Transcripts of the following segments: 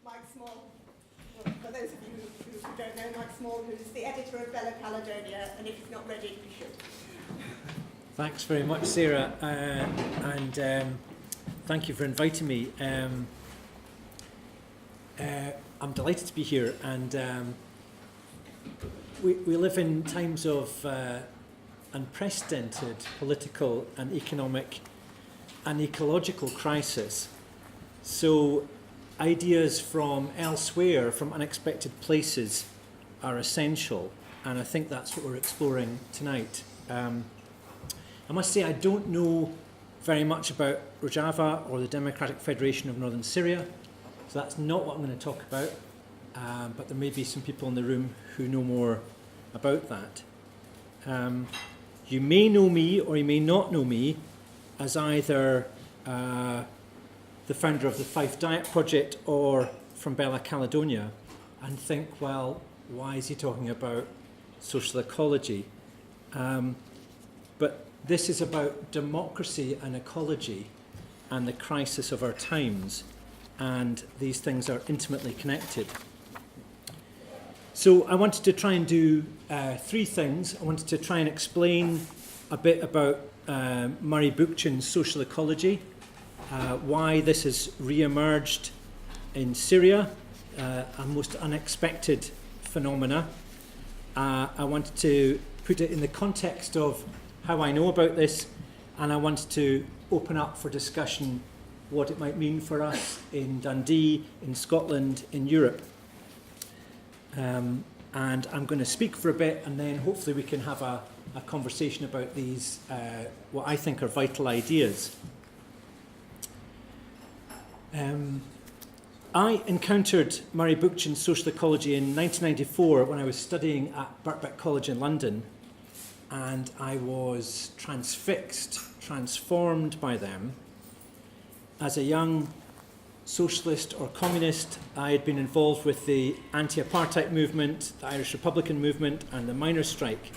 Mike Small. Well, for those of you who don't know, Mike Small, who's the editor of Bella Caledonia, and if he's not ready, he should. Thanks very much, Sarah, and thank you for inviting me. I'm delighted to be here, and we live in times of unprecedented political and economic and ecological crisis. So ideas from elsewhere, from unexpected places, are essential, and I think that's what we're exploring tonight. I must say I don't know very much about Rojava or the Democratic Federation of Northern Syria, so that's not what I'm going to talk about, but there may be some people in the room who know more about that. You may know me or you may not know me as either the founder of the Fife Diet Project or from Bella Caledonia, and think, well, why is he talking about social ecology? But this is about democracy and ecology and the crisis of our times, and these things are intimately connected. So I wanted to try and do three things. I wanted to try and explain a bit about Murray Bookchin's social ecology, why this has re-emerged in Syria, a most unexpected phenomena. I wanted to put it in the context of how I know about this, and I wanted to open up for discussion what it might mean for us in Dundee, in Scotland, in Europe. And I'm going to speak for a bit, and then hopefully we can have a conversation about these, what I think are vital ideas. I encountered Murray Bookchin's social ecology in 1994 when I was studying at Birkbeck College in London, and I was transformed by them. As a young socialist or communist, I had been involved with the anti-apartheid movement, the Irish Republican movement, and the miners' strike.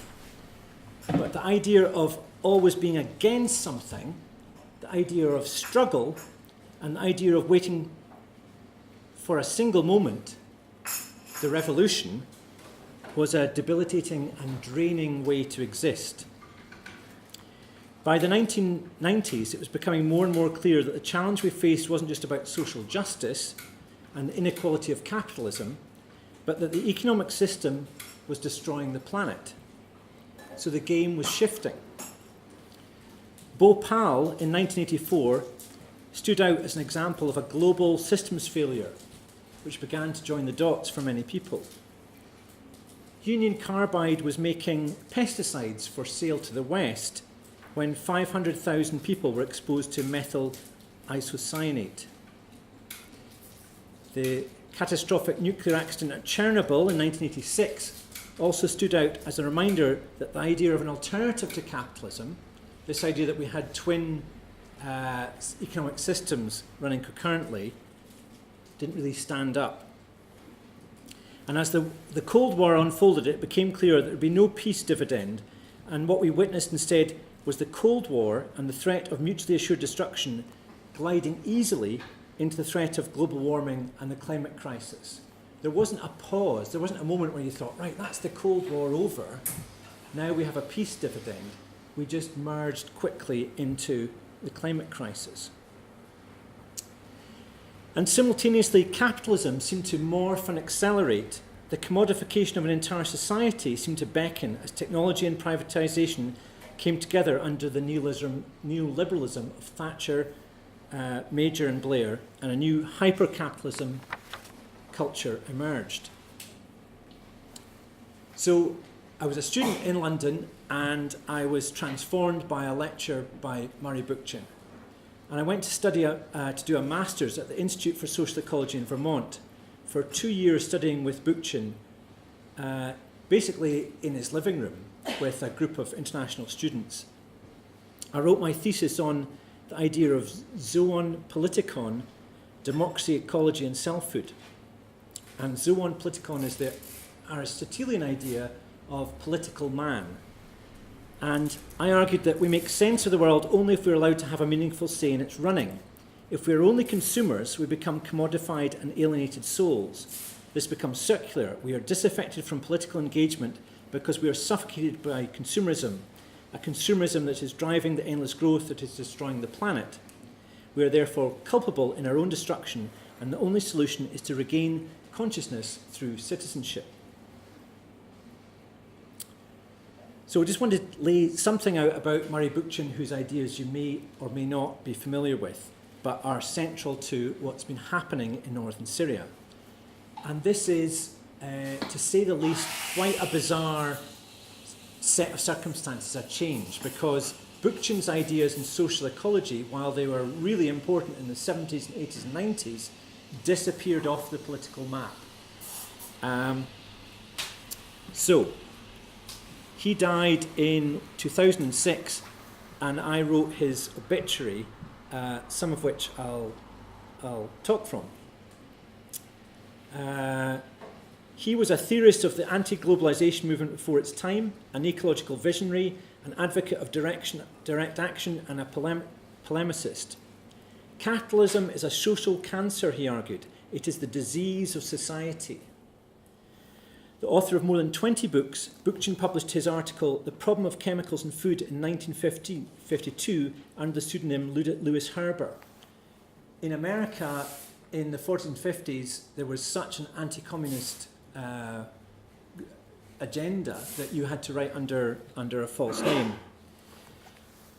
But the idea of always being against something, the idea of struggle, and the idea of waiting for a single moment, the revolution, was a debilitating and draining way to exist. By the 1990s, it was becoming more and more clear that the challenge we faced wasn't just about social justice and the inequality of capitalism, but that the economic system was destroying the planet. So the game was shifting. Bhopal in 1984 stood out as an example of a global systems failure, which began to join the dots for many people. Union Carbide was making pesticides for sale to the West when 500,000 people were exposed to methyl isocyanate. The catastrophic nuclear accident at Chernobyl in 1986 also stood out as a reminder that the idea of an alternative to capitalism, this idea that we had twin economic systems running concurrently, didn't really stand up. And as the Cold War unfolded, it became clear that there would be no peace dividend, and what we witnessed instead was the Cold War and the threat of mutually assured destruction gliding easily into the threat of global warming and the climate crisis. There wasn't a pause, there wasn't a moment where you thought, right, that's the Cold War over, now we have a peace dividend. We just merged quickly into the climate crisis. And simultaneously, capitalism seemed to morph and accelerate. The commodification of an entire society seemed to beckon as technology and privatization came together under the neoliberalism of Thatcher, Major and Blair, and a new hyper-capitalism culture emerged. So I was a student in London, and I was transformed by a lecture by Murray Bookchin. And I went to study to do a master's at the Institute for Social Ecology in Vermont for 2 years, studying with Bookchin, basically in his living room with a group of international students. I wrote my thesis on the idea of zoon politikon, democracy, ecology, and selfhood. And zoon politikon is the Aristotelian idea of political man. And I argued that we make sense of the world only if we're allowed to have a meaningful say in its running. If we are only consumers, we become commodified and alienated souls. This becomes circular. We are disaffected from political engagement because we are suffocated by consumerism, a consumerism that is driving the endless growth that is destroying the planet. We are therefore culpable in our own destruction, and the only solution is to regain consciousness through citizenship. So I just wanted to lay something out about Murray Bookchin, whose ideas you may or may not be familiar with, but are central to what's been happening in Northern Syria. And this is, to say the least, quite a bizarre set of circumstances, a change, because Bookchin's ideas in social ecology, while they were really important in the 70s and 80s and 90s, disappeared off the political map. So, he died in 2006, and I wrote his obituary, some of which I'll talk from. He was a theorist of the anti-globalization movement before its time, an ecological visionary, an advocate of direct action, and a polemicist. Capitalism is a social cancer, he argued. It is the disease of society. The author of more than 20 books, Bookchin published his article, The Problem of Chemicals in Food, in 1952 under the pseudonym Louis Herber. In America, in the 40s and 50s, there was such an anti-communist agenda that you had to write under a false name.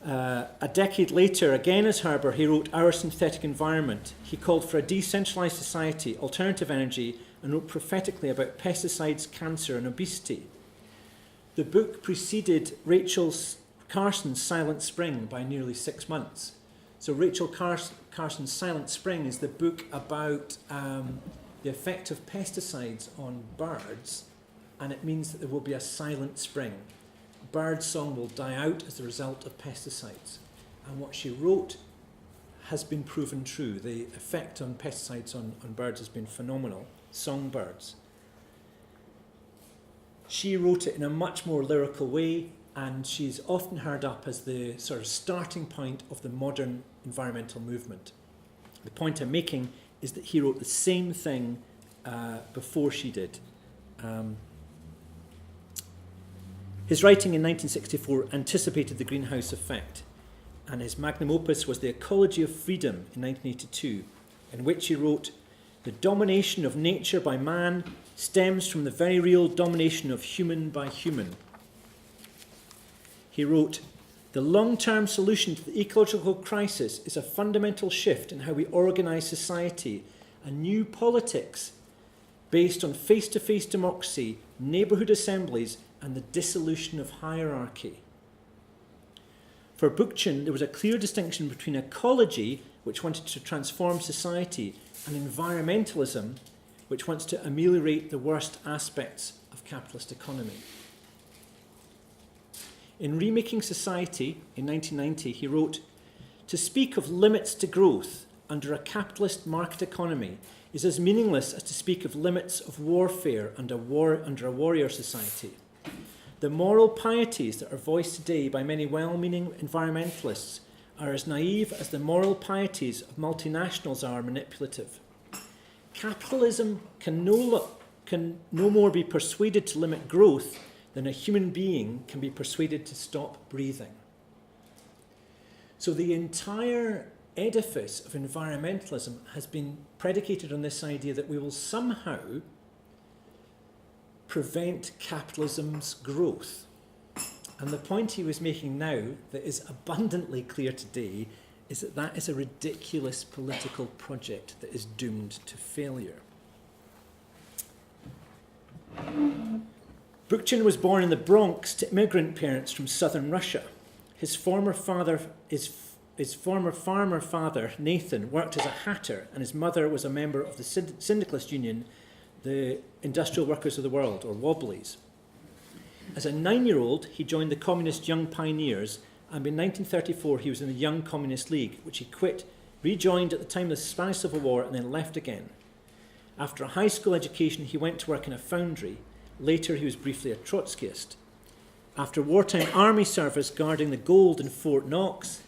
A decade later, again as Herber, he wrote Our Synthetic Environment. He called for a decentralized society, alternative energy, and wrote prophetically about pesticides, cancer, and obesity. The book preceded Rachel Carson's Silent Spring by nearly 6 months. So Rachel Carson's Silent Spring is the book about the effect of pesticides on birds, and it means that there will be a silent spring. Bird song will die out as a result of pesticides. And what she wrote has been proven true. The effect on pesticides on birds has been phenomenal. Songbirds. She wrote it in a much more lyrical way, and she's often heard up as the sort of starting point of the modern environmental movement. The point I'm making is that he wrote the same thing before she did. His writing in 1964 anticipated the greenhouse effect, and his magnum opus was The Ecology of Freedom in 1982, in which he wrote, The domination of nature by man stems from the very real domination of human by human. He wrote, The long-term solution to the ecological crisis is a fundamental shift in how we organise society, a new politics based on face-to-face democracy, neighbourhood assemblies, and the dissolution of hierarchy. For Bookchin, there was a clear distinction between ecology, which wanted to transform society, and environmentalism, which wants to ameliorate the worst aspects of capitalist economy. In Remaking Society in 1990, he wrote, To speak of limits to growth under a capitalist market economy is as meaningless as to speak of limits of warfare under a warrior society. The moral pieties that are voiced today by many well-meaning environmentalists are as naive as the moral pieties of multinationals are manipulative. Capitalism can no more be persuaded to limit growth than a human being can be persuaded to stop breathing. So the entire edifice of environmentalism has been predicated on this idea that we will somehow prevent capitalism's growth. And the point he was making now that is abundantly clear today is that that is a ridiculous political project that is doomed to failure. Bookchin was born in the Bronx to immigrant parents from southern Russia. His former farmer father, Nathan, worked as a hatter, and his mother was a member of the syndicalist union, the Industrial Workers of the World, or Wobblies. As a 9-year-old, he joined the Communist Young Pioneers, and in 1934 he was in the Young Communist League, which he quit, rejoined at the time of the Spanish Civil War, and then left again. After a high school education, he went to work in a foundry. Later, he was briefly a Trotskyist. After wartime army service guarding the gold in Fort Knox,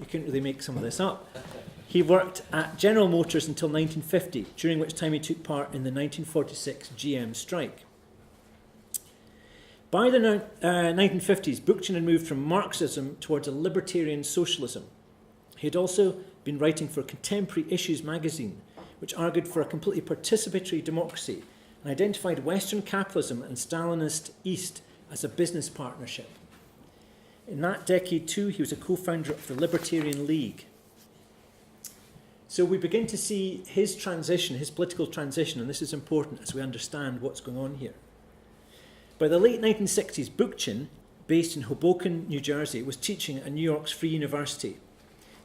you couldn't really make some of this up, He worked at General Motors until 1950, during which time he took part in the 1946 GM strike. By the 1950s, Bookchin had moved from Marxism towards a libertarian socialism. He had also been writing for Contemporary Issues magazine, which argued for a completely participatory democracy and identified Western capitalism and Stalinist East as a business partnership. In that decade too, he was a co-founder of the Libertarian League. So we begin to see his transition, his political transition, and this is important as we understand what's going on here. By the late 1960s, Bookchin, based in Hoboken, New Jersey, was teaching at New York's Free University.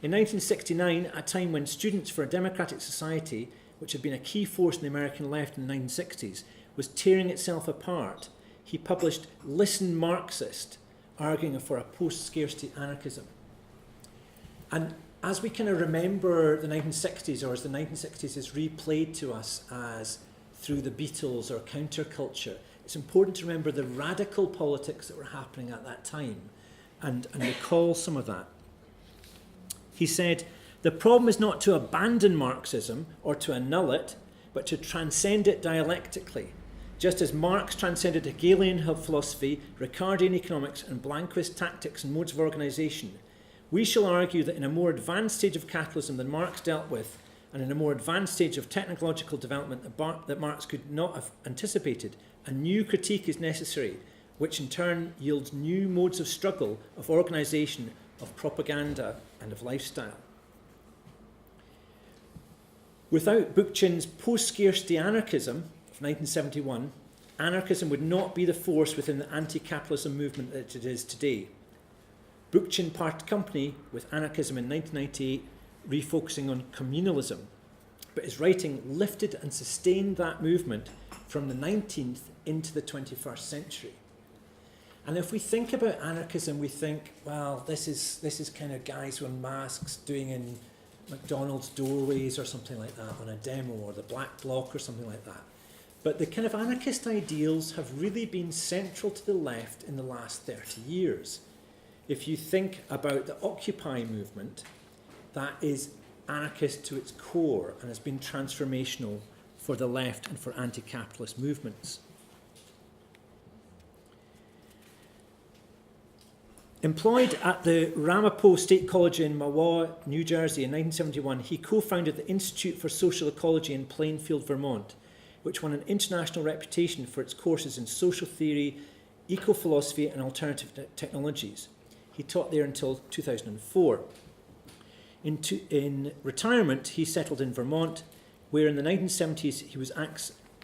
In 1969, at a time when Students for a Democratic Society, which had been a key force in the American left in the 1960s, was tearing itself apart, he published Listen Marxist, arguing for a post-scarcity anarchism. And as we kind of remember the 1960s, or as the 1960s is replayed to us as through the Beatles or counterculture, it's important to remember the radical politics that were happening at that time and recall some of that. He said, "The problem is not to abandon Marxism or to annul it, but to transcend it dialectically. Just as Marx transcended Hegelian philosophy, Ricardian economics, and Blanquist tactics and modes of organisation, we shall argue that in a more advanced stage of capitalism than Marx dealt with, and in a more advanced stage of technological development that Marx could not have anticipated, a new critique is necessary, which in turn yields new modes of struggle, of organisation, of propaganda, and of lifestyle." Without Bookchin's post-scarcity anarchism of 1971, anarchism would not be the force within the anti-capitalism movement that it is today. Bookchin parted company with anarchism in 1998, refocusing on communalism, but his writing lifted and sustained that movement from the 19th into the 21st century. And if we think about anarchism, we think, well, this is kind of guys with masks doing in McDonald's doorways or something like that on a demo, or the Black Bloc or something like that. But the kind of anarchist ideals have really been central to the left in the last 30 years. If you think about the Occupy movement, that is anarchist to its core and has been transformational for the left and for anti-capitalist movements. Employed at the Ramapo State College in Mahwah, New Jersey in 1971, he co-founded the Institute for Social Ecology in Plainfield, Vermont, which won an international reputation for its courses in social theory, eco-philosophy and alternative technologies. He taught there until 2004. In retirement, he settled in Vermont, where in the 1970s he was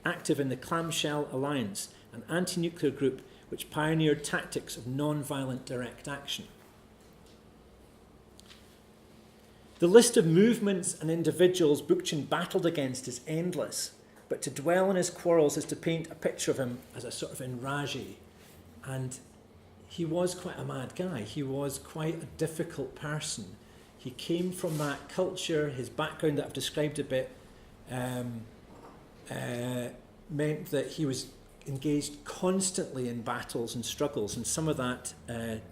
active in the Clamshell Alliance, an anti-nuclear group which pioneered tactics of non-violent direct action. The list of movements and individuals Bookchin battled against is endless, but to dwell on his quarrels is to paint a picture of him as a sort of enragé. And he was quite a mad guy. He was quite a difficult person. He came from that culture. His background that I've described a bit meant that he was engaged constantly in battles and struggles, and some of that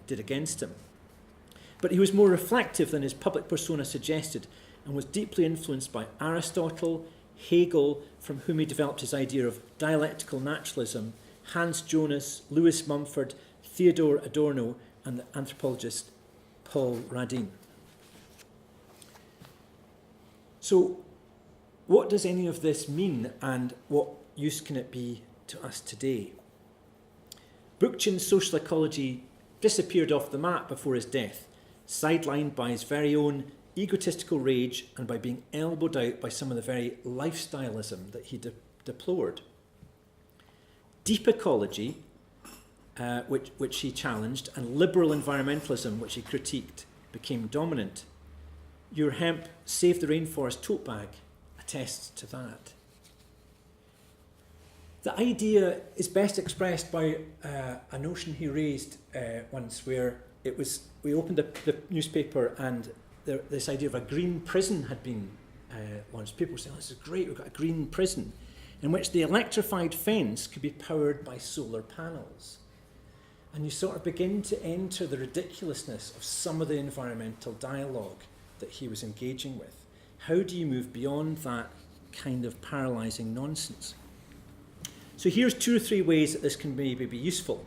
did against him. But he was more reflective than his public persona suggested, and was deeply influenced by Aristotle, Hegel, from whom he developed his idea of dialectical naturalism, Hans Jonas, Louis Mumford, Theodore Adorno, and the anthropologist Paul Radin. So, what does any of this mean, and what use can it be to us today? Bookchin's social ecology disappeared off the map before his death, sidelined by his very own egotistical rage and by being elbowed out by some of the very lifestyleism that he deplored. Deep ecology, which he challenged, and liberal environmentalism, which he critiqued, became dominant. Your hemp, save the rainforest tote bag attests to that. The idea is best expressed by a notion he raised once, where we opened the newspaper and this idea of a green prison had been launched. People were saying, oh, this is great, we've got a green prison, in which the electrified fence could be powered by solar panels. And you sort of begin to enter the ridiculousness of some of the environmental dialogue that he was engaging with. How do you move beyond that kind of paralysing nonsense? So here's 2 or 3 ways that this can maybe be useful.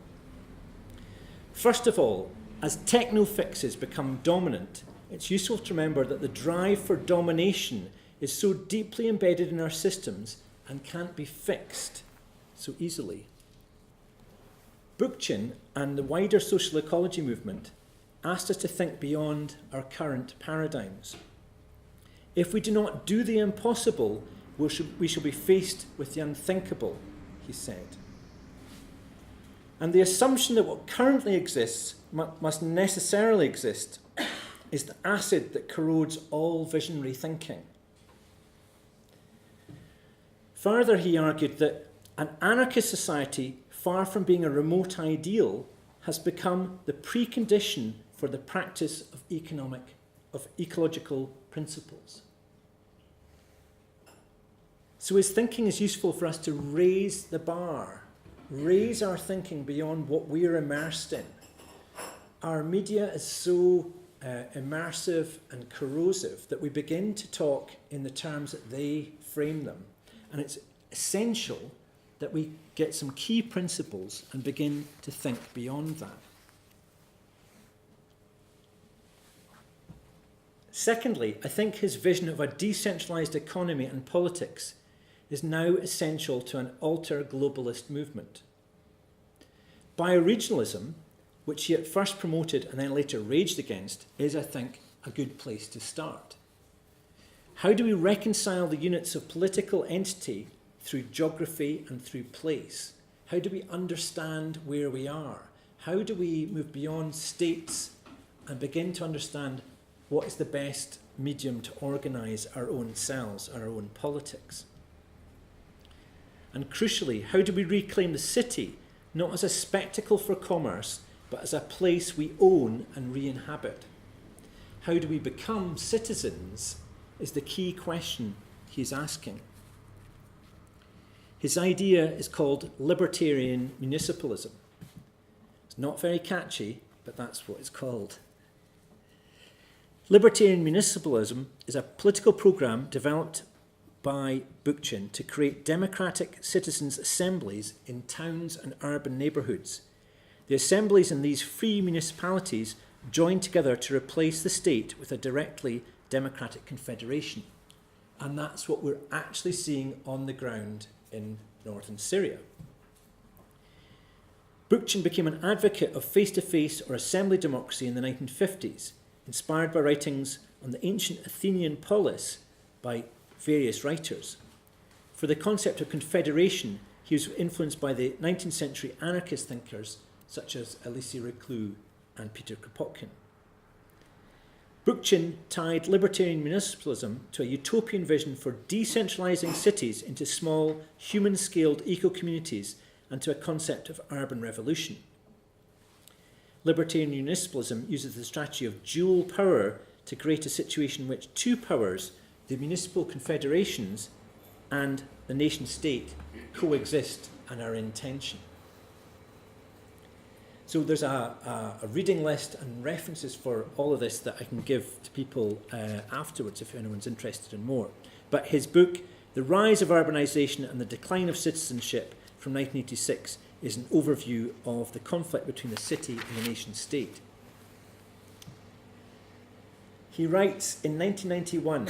First of all, as techno fixes become dominant, it's useful to remember that the drive for domination is so deeply embedded in our systems and can't be fixed so easily. Bookchin and the wider social ecology movement asked us to think beyond our current paradigms. If we do not do the impossible, we shall be faced with the unthinkable, he said. And the assumption that what currently exists must necessarily exist is the acid that corrodes all visionary thinking. Further, he argued that an anarchist society, far from being a remote ideal, has become the precondition for the practice of ecological principles. So his thinking is useful for us to raise the bar, raise our thinking beyond what we're immersed in. Our media is so immersive and corrosive that we begin to talk in the terms that they frame them. And it's essential that we get some key principles and begin to think beyond that. Secondly, I think his vision of a decentralised economy and politics is now essential to an alter globalist movement. Bioregionalism, which he at first promoted and then later raged against, is, I think, a good place to start. How do we reconcile the units of political entity through geography and through place? How do we understand where we are? How do we move beyond states and begin to understand what is the best medium to organise our own selves, our own politics? And crucially, how do we reclaim the city, not as a spectacle for commerce, but as a place we own and re-inhabit? How do we become citizens is the key question he's asking. His idea is called libertarian municipalism. It's not very catchy, but that's what it's called. Libertarian municipalism is a political programme developed by Bookchin to create democratic citizens' assemblies in towns and urban neighbourhoods. The assemblies in these free municipalities join together to replace the state with a directly democratic confederation. And that's what we're actually seeing on the ground in Northern Syria. Bookchin became an advocate of face-to-face or assembly democracy in the 1950s, inspired by writings on the ancient Athenian polis by various writers. For the concept of confederation, he was influenced by the 19th century anarchist thinkers such as Elisée Reclus and Peter Kropotkin. Bookchin tied libertarian municipalism to a utopian vision for decentralising cities into small, human-scaled eco-communities and to a concept of urban revolution. Libertarian municipalism uses the strategy of dual power to create a situation in which two powers, the municipal confederations and the nation-state, coexist and are in tension. So there's a reading list and references for all of this that I can give to people afterwards if anyone's interested in more. But his book, The Rise of Urbanisation and the Decline of Citizenship from 1986, is an overview of the conflict between the city and the nation-state. He writes in 1991,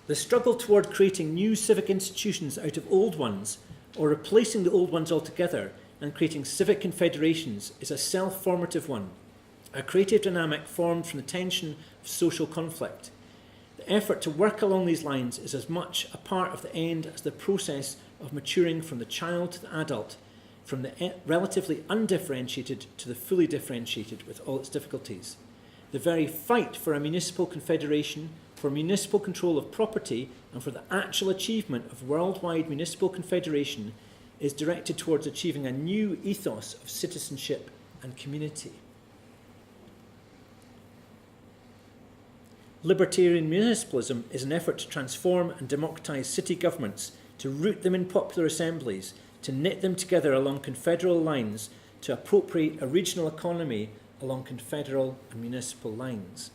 the struggle toward creating new civic institutions out of old ones, or replacing the old ones altogether and creating civic confederations, is a self-formative one, a creative dynamic formed from the tension of social conflict. The effort to work along these lines is as much a part of the end as the process of maturing from the child to the adult, from the relatively undifferentiated to the fully differentiated with all its difficulties. The very fight for a municipal confederation, for municipal control of property, and for the actual achievement of worldwide municipal confederation is directed towards achieving a new ethos of citizenship and community. Libertarian municipalism is an effort to transform and democratise city governments, to root them in popular assemblies, to knit them together along confederal lines, to appropriate a regional economy along confederal and municipal lines.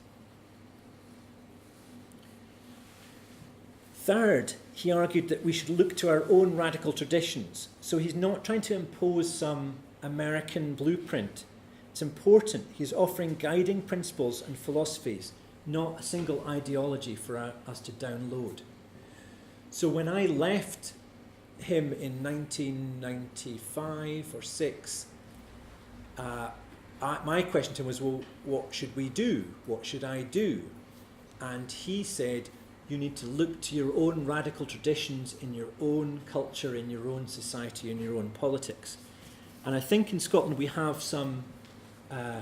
Third, he argued that we should look to our own radical traditions. So he's not trying to impose some American blueprint. It's important. He's offering guiding principles and philosophies, not a single ideology for us to download. So when I left him in 1995 or 6, my question to him was, well, what should we do? What should I do? And he said, you need to look to your own radical traditions in your own culture, in your own society, in your own politics. And I think in Scotland we have some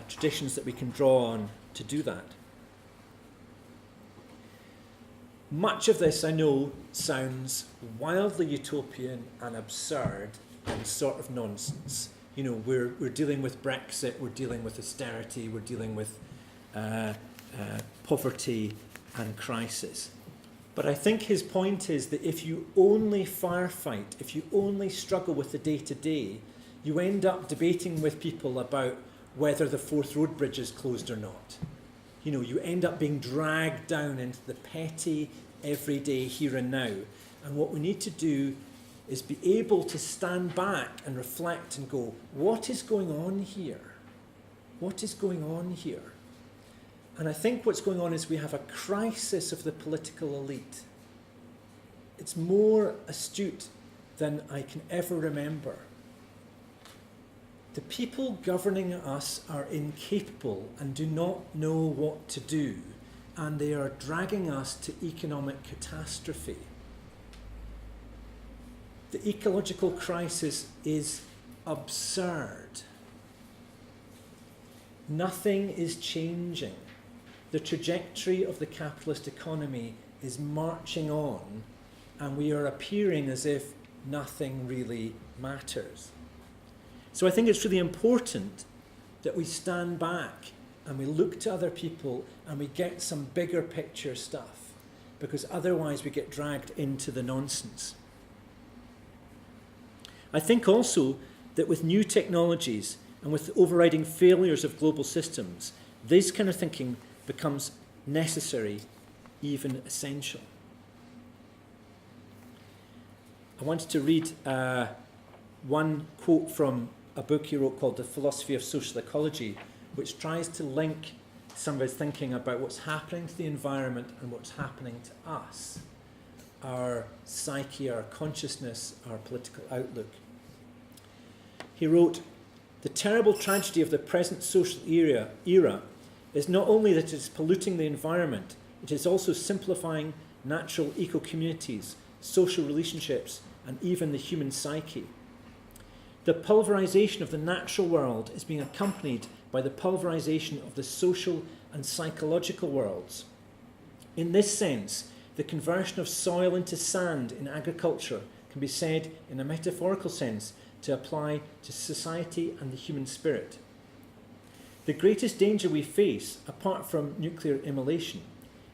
traditions that we can draw on to do that. Much of this, I know, sounds wildly utopian and absurd and sort of nonsense. You know, we're dealing with Brexit, we're dealing with austerity, we're dealing with poverty and crisis. But I think his point is that if you only firefight, if you only struggle with the day-to-day, you end up debating with people about whether the Forth Road Bridge is closed or not. You know, you end up being dragged down into the petty, everyday here and now. And what we need to do is be able to stand back and reflect and go, what is going on here? What is going on here? And I think what's going on is we have a crisis of the political elite. It's more astute than I can ever remember. The people governing us are incapable and do not know what to do, and they are dragging us to economic catastrophe. The ecological crisis is absurd. Nothing is changing. The trajectory of the capitalist economy is marching on, and we are appearing as if nothing really matters. So I think it's really important that we stand back and we look to other people and we get some bigger picture stuff, because otherwise we get dragged into the nonsense. I think also that with new technologies and with the overriding failures of global systems, this kind of thinking becomes necessary, even essential. I wanted to read one quote from a book he wrote called The Philosophy of Social Ecology, which tries to link some of his thinking about what's happening to the environment and what's happening to us, our psyche, our consciousness, our political outlook. He wrote, "The terrible tragedy of the present social era is not only that it is polluting the environment, it is also simplifying natural eco-communities, social relationships, and even the human psyche. The pulverization of the natural world is being accompanied by the pulverization of the social and psychological worlds. In this sense, the conversion of soil into sand in agriculture can be said, in a metaphorical sense, to apply to society and the human spirit. The greatest danger we face, apart from nuclear immolation,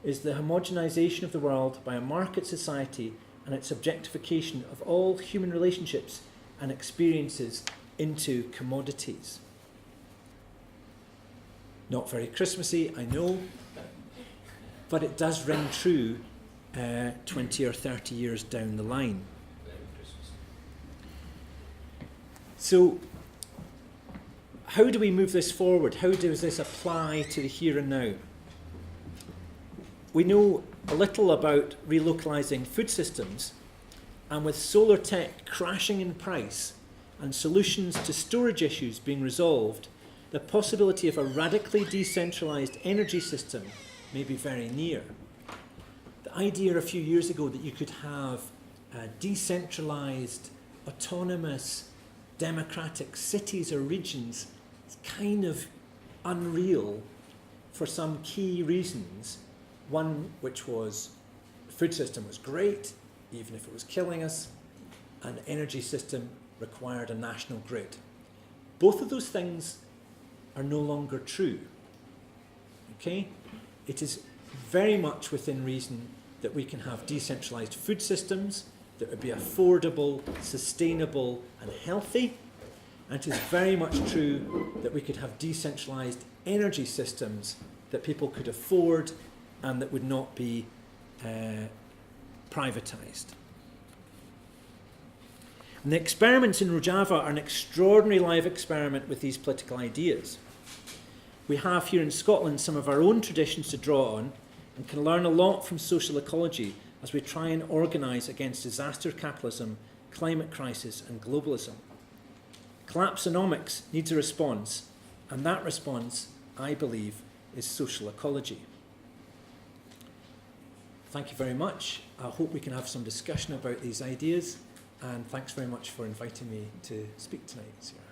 is the homogenization of the world by a market society and its objectification of all human relationships and experiences into commodities." Not very Christmassy, I know, but it does ring true 20 or 30 years down the line. So, how do we move this forward? How does this apply to the here and now? We know a little about relocalizing food systems, and with solar tech crashing in price and solutions to storage issues being resolved, the possibility of a radically decentralized energy system may be very near. The idea a few years ago that you could have decentralized, autonomous, democratic cities or regions is kind of unreal for some key reasons. One which was the food system was great, even if it was killing us, and the energy system required a national grid. Both of those things are no longer true. Okay? It is very much within reason that we can have decentralized food systems that would be affordable, sustainable, and healthy. And it is very much true that we could have decentralized energy systems that people could afford and that would not be privatised. And the experiments in Rojava are an extraordinary live experiment with these political ideas. We have here in Scotland some of our own traditions to draw on and can learn a lot from social ecology as we try and organise against disaster capitalism, climate crisis and globalism. Collapsonomics needs a response, and that response, I believe, is social ecology. Thank you very much. I hope we can have some discussion about these ideas, and thanks very much for inviting me to speak tonight, Sarah.